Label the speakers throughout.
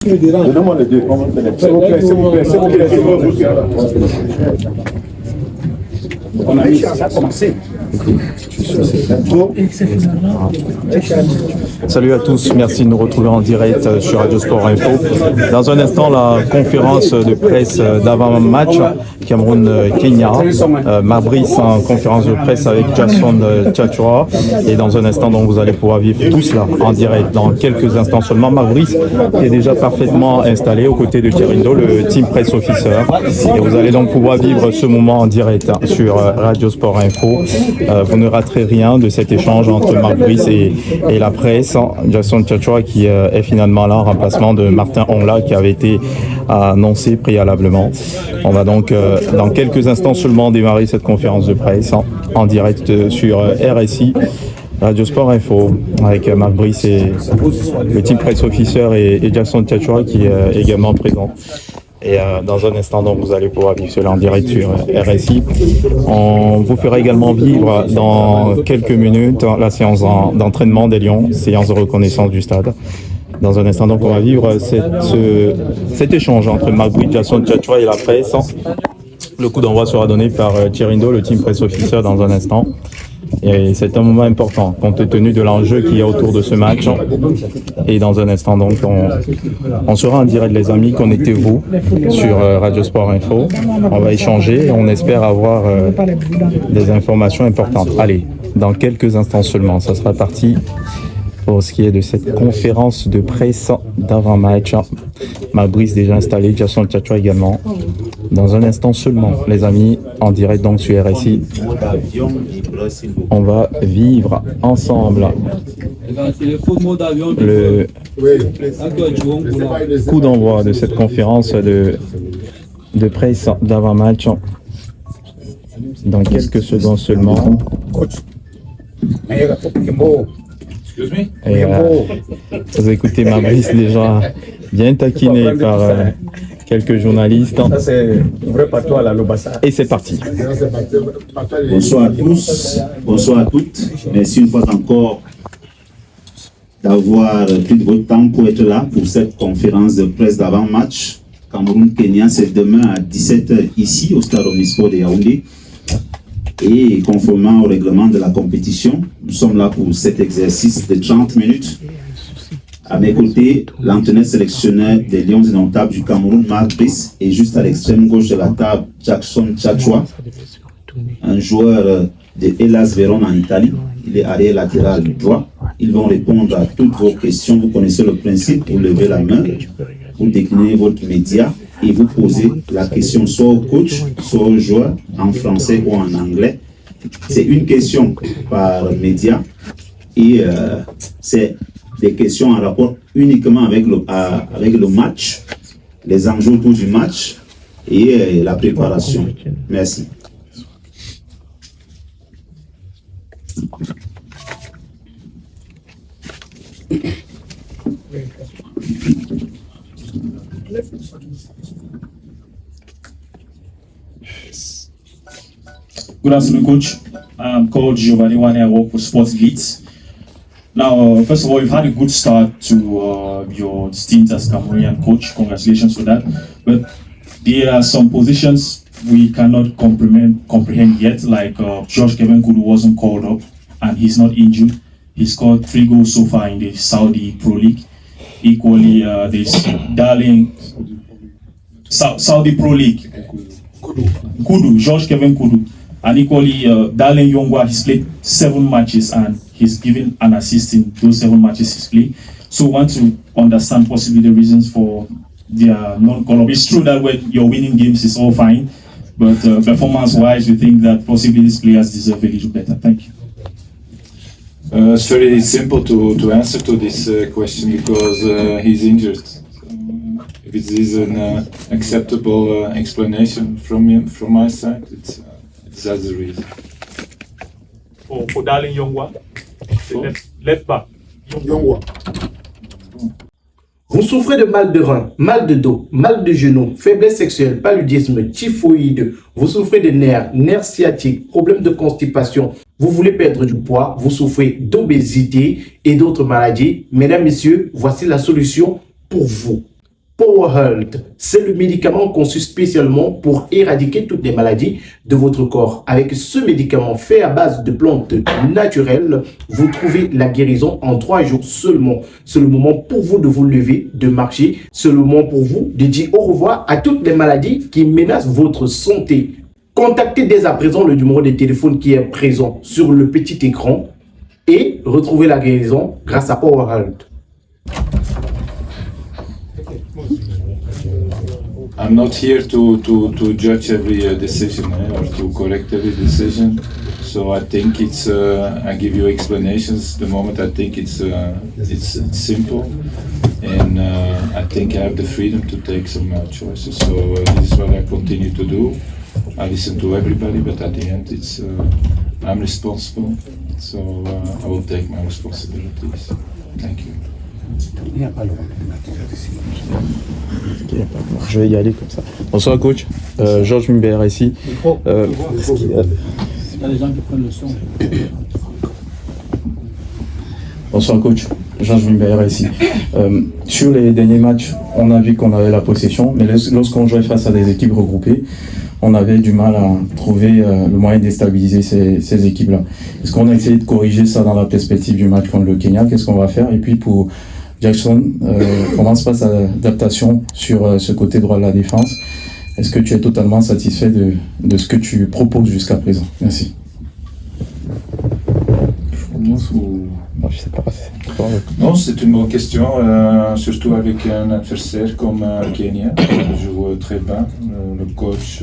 Speaker 1: Je demande les deux. S'il vous plaît, s'il vous plaît, s'il vous plaît, s'il vous plaît. On a déjà commencé.
Speaker 2: Salut à tous, merci de nous retrouver en direct sur Radio Sport Info. Dans un instant, la conférence de presse d'avant-match Cameroun-Kenya. Mabrice en conférence de presse avec Jason Tchatchoua. Et dans un instant, donc, vous allez pouvoir vivre tout cela en direct. Dans quelques instants seulement, Mabrice est déjà parfaitement installé aux côtés de Thierry-Ndo, le team press officer. Et vous allez donc pouvoir vivre ce moment en direct sur Radio Sport Info. Vous ne raterez rien de cet échange entre Mabrice et la presse. Jason Tchatchoua qui est finalement là en remplacement de Martin Ongla qui avait été annoncé préalablement. On va donc dans quelques instants seulement démarrer cette conférence de presse en direct sur RSI, Radio Sport Info, avec Mabrice et le team press officer et Jason Tchatchoua qui est également présent. Et dans un instant, donc, vous allez pouvoir vivre cela en direct sur RSI. On vous fera également vivre dans quelques minutes la séance d'entraînement des Lions, séance de reconnaissance du stade. Dans un instant, donc, on va vivre cet échange entre Mabrice, Jason Tchatchoua et la presse. Le coup d'envoi sera donné par Thierry-Ndo, le team press officer, dans un instant. Et c'est un moment important compte tenu de l'enjeu qu'il y a autour de ce match. Et dans un instant, donc, on sera en direct, les amis, connectez-vous sur Radio Sport Info. On va échanger. On espère avoir des informations importantes. Allez, dans quelques instants seulement, ça sera parti pour ce qui est de cette conférence de presse d'avant-match. Mabrice déjà installé, Jason Tchatchoua également. Dans un instant seulement, les amis, en direct donc sur RSI, on va vivre ensemble le coup d'envoi de cette conférence de presse d'avant-match dans quelques secondes seulement. Et vous écoutez Mabrice déjà bien taquiné par quelques journalistes. Et c'est parti.
Speaker 3: Bonsoir à tous, bonsoir à toutes. Merci une fois encore d'avoir pris de votre temps pour être là pour cette conférence de presse d'avant-match. Cameroun-Kenya, c'est demain à 17h ici au Stade Omnisport de Yaoundé. Et conformément au règlement de la compétition, nous sommes là pour cet exercice de 30 minutes. À mes côtés, l'entraîneur sélectionneur des Lions indomptables du Cameroun, Mabrice, et juste à l'extrême gauche de la table, Jason Tchatchoua, un joueur de Hellas Vérone en Italie. Il est arrière latéral droit. Ils vont répondre à toutes vos questions. Vous connaissez le principe. Vous levez la main, vous déclinez votre média et vous posez la question soit au coach, soit au joueur, en français ou en anglais. C'est une question par média et c'est des questions en rapport uniquement avec le match, les enjeux autour du match et la préparation. Merci.
Speaker 4: Good afternoon, Coach. I'm Coach Giovanni Wane. I work for Sports Leads. Now, first of all, you've had a good start to your stint as Cameroonian coach. Congratulations for that. But there are some positions we cannot comprehend yet, like Josh Kevin Kudu wasn't called up and he's not injured. He scored 3 goals so far in the Saudi Pro League. Equally, there's Darling Saudi Pro League. Kudu, Josh Kevin Kudu. And equally, Darling Yongwa, he's played 7 matches and he's given an assist in those 7 matches he's played. So I want to understand possibly the reasons for their non-call-up. It's true that when you're winning games, it's all fine. But performance-wise, we think that possibly these players deserve a little better. Thank you.
Speaker 5: It's very simple to answer to this question because he's injured. If it is an acceptable explanation from my side, that's the reason.
Speaker 4: For Darling Yongwa, left back.
Speaker 1: Yongwa.
Speaker 6: Vous souffrez de mal de rein, mal de dos, mal de genou, faiblesse sexuelle, paludisme, typhoïde, vous souffrez de nerfs sciatiques, problèmes de constipation, vous voulez perdre du poids, vous souffrez d'obésité et d'autres maladies. Mesdames, Messieurs, voici la solution pour vous. Power Health, c'est le médicament conçu spécialement pour éradiquer toutes les maladies de votre corps. Avec ce médicament fait à base de plantes naturelles, vous trouvez la guérison en 3 jours seulement. C'est le moment pour vous de vous lever, de marcher. C'est le moment pour vous de dire au revoir à toutes les maladies qui menacent votre santé. Contactez dès à présent le numéro de téléphone qui est présent sur le petit écran et retrouvez la guérison grâce à Power Health.
Speaker 5: I'm not here to judge every decision or to correct every decision. So I think it's I give you explanations. The moment I think it's simple, and I think I have the freedom to take some choices. So this is what I continue to do. I listen to everybody, but at the end, it's I'm responsible. So I will take my responsibilities. Thank you.
Speaker 2: Je vais y aller comme ça. Bonsoir coach, Georges Mumbert ici.
Speaker 7: Il y a des gens qui prennent le son.
Speaker 2: Bonsoir coach, Georges Mumbert ici. Sur les derniers matchs, on a vu qu'on avait la possession, mais lorsqu'on jouait face à des équipes regroupées, on avait du mal à trouver le moyen de déstabiliser ces équipes-là. Est-ce qu'on a essayé de corriger ça dans la perspective du match contre le Kenya? Qu'est-ce qu'on va faire? Et puis pour Jackson, comment se passe l'adaptation sur ce côté droit de la défense? Est-ce que tu es totalement satisfait de ce que tu proposes jusqu'à présent? Merci.
Speaker 5: Je commence ou...
Speaker 2: Non, je sais pas.
Speaker 5: Non, c'est une bonne question, surtout avec un adversaire comme Kenya, qui joue très bien. Le coach,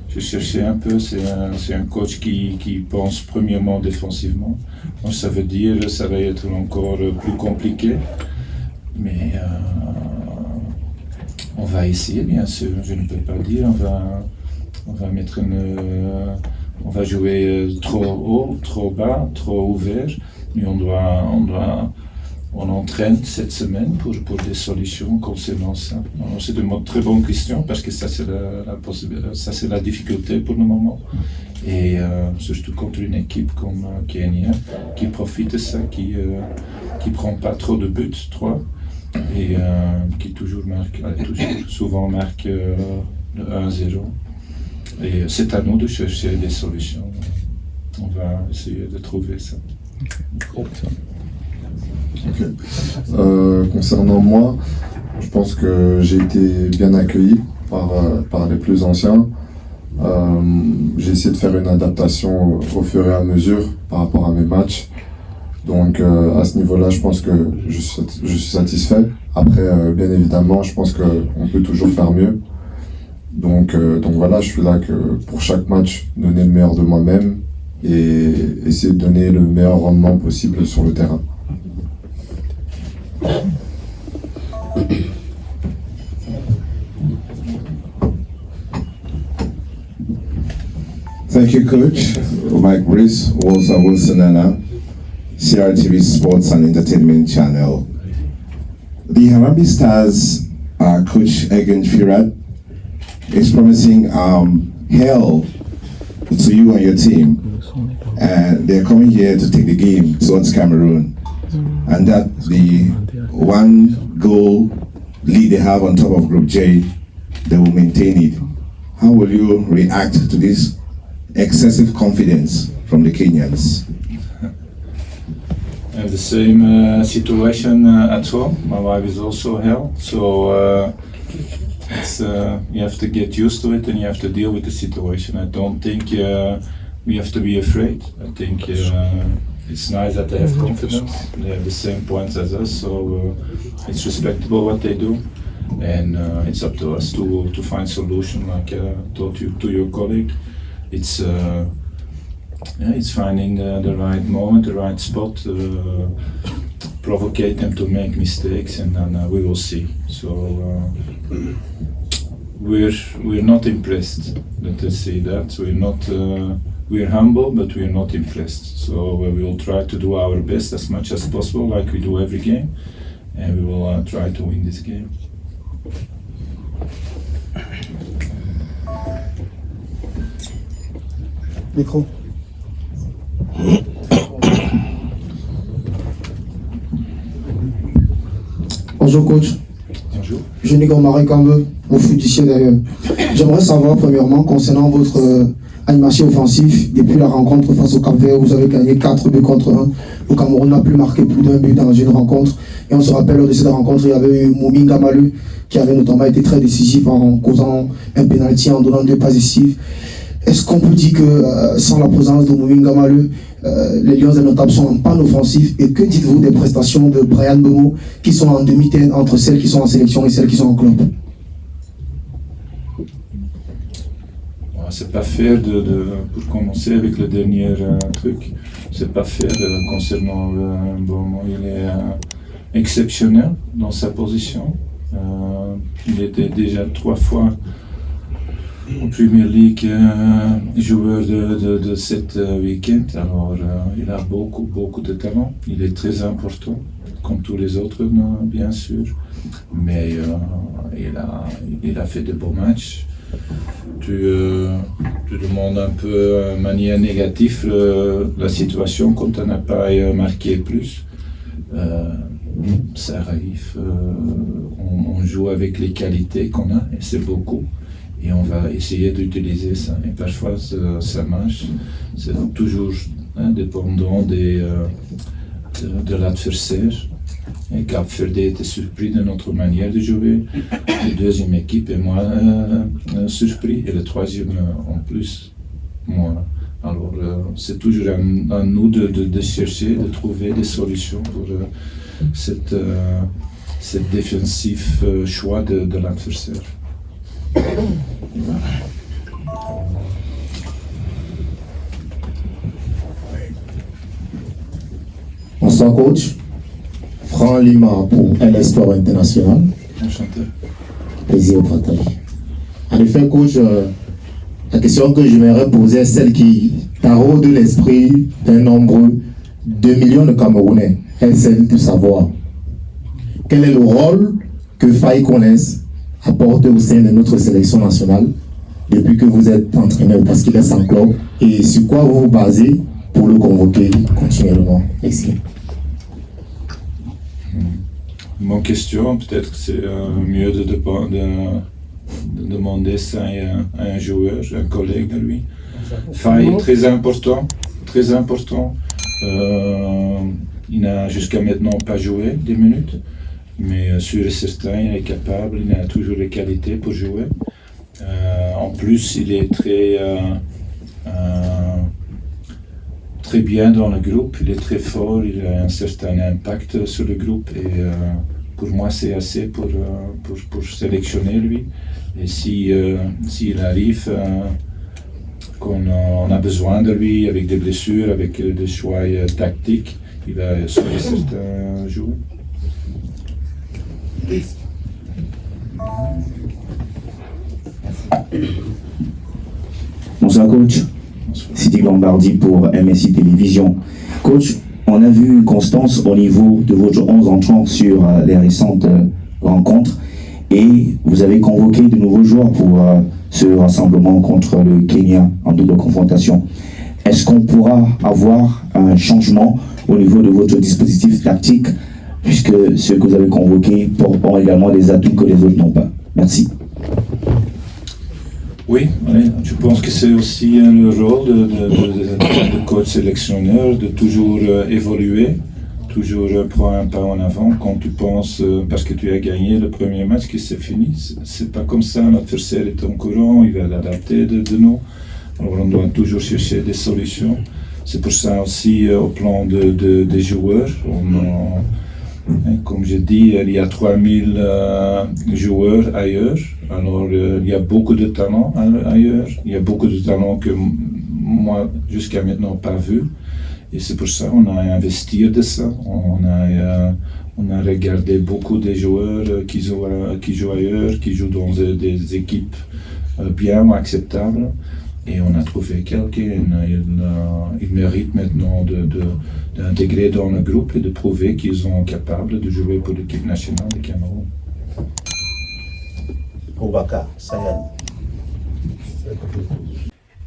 Speaker 5: j'ai cherché un peu, c'est un coach qui pense premièrement défensivement. Donc ça veut dire que ça va être encore plus compliqué, mais on va essayer bien sûr, je ne peux pas dire, on va mettre on va jouer trop haut, trop bas, trop ouvert. Mais on entraîne cette semaine pour des solutions concernant ça. C'est une très bonne question parce que ça c'est la difficulté pour le moment. Et surtout contre une équipe comme Kenya qui profite de ça, qui prend pas trop de buts, 3, et qui souvent marque le 1-0. Et c'est à nous de chercher des solutions. On va essayer de trouver ça.
Speaker 8: Okay. Concernant moi, je pense que j'ai été bien accueilli par les plus anciens. J'ai essayé de faire une adaptation au fur et à mesure par rapport à mes matchs. Donc à ce niveau-là, je pense que je suis satisfait. Après, bien évidemment, je pense qu'on peut toujours faire mieux. Donc voilà, je suis là pour chaque match donner le meilleur de moi-même et essayer de donner le meilleur rendement possible sur le terrain.
Speaker 9: Thank you, Coach. Mike Brice, Wilson Nana, CRTV Sports and Entertainment Channel. The Harambee Stars, Coach Egan Firat, is promising hell to you and your team. And they're coming here to take the game towards Cameroon. And that the 1 goal lead they have on top of Group J, they will maintain it. How will you react to this excessive confidence from the Kenyans?
Speaker 5: I have the same situation at home. My wife is also hell, so you have to get used to it and you have to deal with the situation. I don't think we have to be afraid. I think it's nice that they have confidence. They have the same points as us, so it's respectable what they do, and it's up to us to find solution. Like I told you to your colleague, it's finding the right moment, the right spot, provocate them to make mistakes, and then we will see. So we're not impressed. Let us say that we're not. We're humble, but we're not impressed. So we will try to do our best as much as possible, like we do every game, and we will try to win this game.
Speaker 1: Micro.
Speaker 10: Bonjour coach.
Speaker 5: Bonjour.
Speaker 10: Je n'ai qu'un Kambe, au footicier d'ailleurs. J'aimerais savoir premièrement concernant votre animation offensive. Depuis la rencontre face au Cap-Vert, vous avez gagné 4 buts contre 1. Le Cameroun n'a plus marqué plus d'un but dans une rencontre. Et on se rappelle, lors de cette rencontre, il y avait eu Mouminga Malu qui avait notamment été très décisif en causant un penalty, en donnant 2 passes décisives. Est-ce qu'on peut dire que sans la présence de Mouminga Malu, les Lions indomptables sont en panne offensive? Et que dites-vous des prestations de Brian Bomo qui sont en demi-teinte entre celles qui sont en sélection et celles qui sont en club?
Speaker 5: C'est pas faire pour commencer avec le dernier truc, c'est pas faire concernant Bomo. Il est exceptionnel dans sa position. Il était déjà 3 fois en Premier League joueur de cette week-end. Alors il a beaucoup de talent. Il est très important, comme tous les autres, bien sûr. Mais il a fait de beaux matchs. Tu demandes un peu de manière négative la situation quand on n'a pas marqué plus. Ça arrive, on joue avec les qualités qu'on a, et c'est beaucoup. Et on va essayer d'utiliser ça. Et parfois ça marche. C'est toujours dépendant de l'adversaire. Et Cap Verde était surpris de notre manière de jouer. La deuxième équipe est moins surpris. Et le troisième en plus, moi. Alors c'est toujours à nous de chercher, de trouver des solutions pour cette défensif choix de l'adversaire.
Speaker 6: Bonsoir coach. Franck Lima pour LS Sport International.
Speaker 5: Enchanté.
Speaker 6: Plaisir au partage. En effet coach, la question que j'aimerais poser est celle qui taraude l'esprit d'un nombreux 2 millions de Camerounais, est celle de savoir quel est le rôle que Faye Konez apporte au sein de notre sélection nationale depuis que vous êtes entraîneur, parce qu'il est sans club, et sur quoi vous vous basez pour le convoquer continuellement. Merci.
Speaker 5: Mon question, peut-être c'est mieux de demander ça à un joueur, un collègue à lui. Faye, très important, très important. Il n'a jusqu'à maintenant pas joué 10 minutes, mais sûr et certain, il est capable, il a toujours les qualités pour jouer. En plus, il est très bien dans le groupe, il est très fort, il a un certain impact sur le groupe et pour moi c'est assez pour sélectionner lui. Et s'il arrive qu'on a besoin de lui avec des blessures, avec des choix tactiques, il va sur certains jouer.
Speaker 11: Bonsoir coach, Sidi Lombardi pour MSI Télévision. Coach, on a vu constance au niveau de votre 11 entrants sur les récentes rencontres et vous avez convoqué de nouveaux joueurs pour ce rassemblement contre le Kenya en double confrontation. Est-ce qu'on pourra avoir un changement au niveau de votre dispositif tactique puisque ceux que vous avez convoqués ont également des atouts que les autres n'ont pas? Merci.
Speaker 5: Oui, je pense que c'est aussi le rôle de coach sélectionneur de toujours évoluer, toujours prendre un pas en avant quand tu penses, parce que tu as gagné le premier match, que c'est fini. C'est pas comme ça, l'adversaire est au courant, il va l'adapter de nous. Alors on doit toujours chercher des solutions. C'est pour ça aussi au plan des joueurs. Comme je dis, il y a 3000 joueurs ailleurs, alors il y a beaucoup de talents ailleurs, il y a beaucoup de talents que moi jusqu'à maintenant pas vu, et c'est pour ça qu'on a investi de ça, on a regardé beaucoup des joueurs qui jouent ailleurs, qui jouent dans des équipes bien ou acceptables, et on a trouvé quelqu'un, il mérite maintenant d'intégrer dans le groupe et de prouver qu'ils sont capables de jouer pour l'équipe nationale du Cameroun.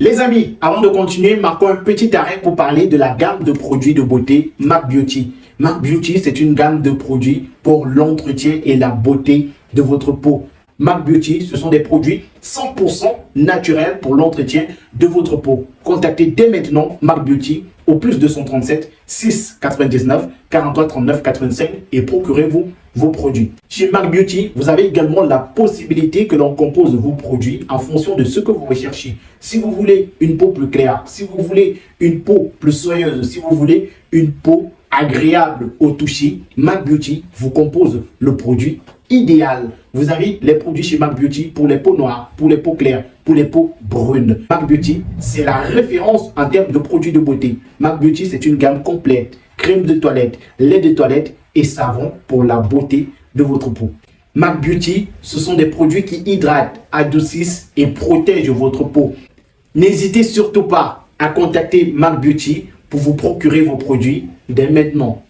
Speaker 6: Les amis, avant de continuer, marquons un petit arrêt pour parler de la gamme de produits de beauté Mac Beauty. Mac Beauty, c'est une gamme de produits pour l'entretien et la beauté de votre peau. Marc Beauty, ce sont des produits 100% naturels pour l'entretien de votre peau. Contactez dès maintenant Marc Beauty au plus 237 6 99 43 39 85 et procurez-vous vos produits. Chez Marc Beauty, vous avez également la possibilité que l'on compose vos produits en fonction de ce que vous recherchez. Si vous voulez une peau plus claire, si vous voulez une peau plus soyeuse, si vous voulez une peau agréable au toucher, Marc Beauty vous compose le produit idéal. Vous avez les produits chez Marc Beauty pour les peaux noires, pour les peaux claires, pour les peaux brunes. Marc Beauty, c'est la référence en termes de produits de beauté. Marc Beauty, c'est une gamme complète. Crème de toilette, lait de toilette et savon pour la beauté de votre peau. Marc Beauty, ce sont des produits qui hydratent, adoucissent et protègent votre peau. N'hésitez surtout pas à contacter Marc Beauty pour vous procurer vos produits dès maintenant.